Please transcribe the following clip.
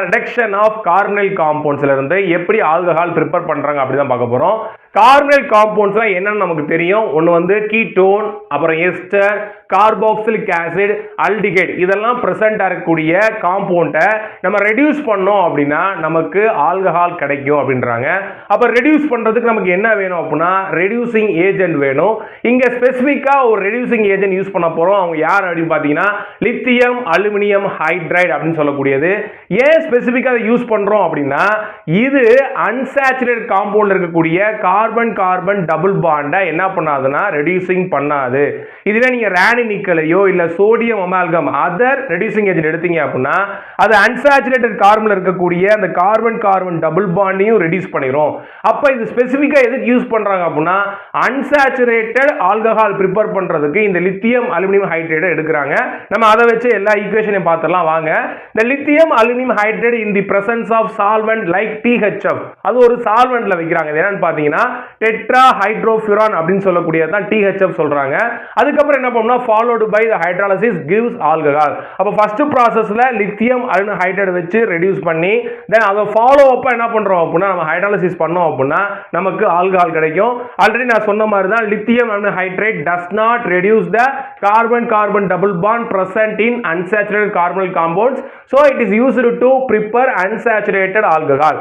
reduction of carbonyl compounds இருந்து எப்படி alcohol prepare பண்றாங்க அப்படி தான் பார்க்க போறோம். கார்பனைல் காம்பவுண்ட்ஸ்லாம் என்னன்னு நமக்கு தெரியும். ஒன்று வந்து கீட்டோன், அப்புறம் எஸ்டர், கார்பாக்சிலிக் ஆசிட், அல்டிகைட் இதெல்லாம் பிரசன்ட் இருக்கக்கூடிய காம்பவுண்டை நம்ம ரெடியூஸ் பண்ணோம் அப்படின்னா நமக்கு ஆல்கஹால் கிடைக்கும் அப்படின்றாங்க. அப்போ ரெடியூஸ் பண்ணுறதுக்கு நமக்கு என்ன வேணும் அப்படின்னா ரெடியூசிங் ஏஜென்ட் வேணும். இங்கே ஸ்பெசிஃபிக்காக ஒரு ரெடியூசிங் ஏஜென்ட் யூஸ் பண்ண போகிறோம். அவங்க யார் அப்படின்னு பார்த்தீங்கன்னா லித்தியம் அலுமினியம் ஹைட்ரைடு அப்படின்னு சொல்லக்கூடியது. ஏன் ஸ்பெசிஃபிக்காக யூஸ் பண்ணுறோம் அப்படின்னா இது அன்சாச்சுரேட் காம்பவுண்ட் இருக்கக்கூடிய கார்பன் கார்பன் டபுள் பாண்டை என்ன பண்ணாதுன்னா ரெடியூசிங் பண்ணாது. இதுவே நீங்க ராணி நிக்கலையோ இல்ல sodium amalgam other reducing agent எடுத்தீங்க அப்படின்னா அது அன்சாச்சுரேட்டட் கார்பன்ல இருக்கக்கூடிய அந்த கார்பன் கார்பன் டபுள் பாண்டையும் ரெடியூஸ் பண்ணிரும். அப்ப இது ஸ்பெசிஃபிக்கா எதுக்கு யூஸ் பண்றாங்க அப்படின்னா அன்சாச்சுரேட்டட் ஆல்கஹால் ப்ரிப்பேர் பண்றதுக்கு இந்த லித்தியம் அலுமினியம் ஹைட்ரைடை எடுக்கிறாங்க. நம்ம அதை வச்சு எல்லா ஈக்குவேஷனையும் பார்த்தலாம் வாங்க. இந்த lithium aluminium hydride in the presence of solvent like THF அது ஒரு சால்வெண்ட்ல வைக்கிறாங்க. என்னன்னு பாத்தீங்கன்னா டெட்ரா ஹைட்ரோஃபியூரான் அப்படின்னு சொல்லக்கூடியது தான் THF சொல்றாங்க. அதுக்கப்புறம் என்ன பண்ணோம்னா followed by the hydrolysis gives alcohol. அப்ப ஃபர்ஸ்ட் processல லித்தியம் அலுமினியம் ஹைட்ரைடு வச்சு ரெடியூஸ் பண்ணி தென் அதை ஃபாலோ அப்ப என்ன பண்றோம் அப்படின்னா நம்ம ஹைட்ராலிசிஸ் பண்ணோம் அப்படின்னா நமக்கு ஆல்கஹால் கிடைக்கும். ஆல்ரெடி நான் சொன்ன மாதிரி தான் lithium aluminium hydride does not reduce the carbon carbon double bond present in unsaturated carbonyl compounds, so it is used to prepare unsaturated alcohol.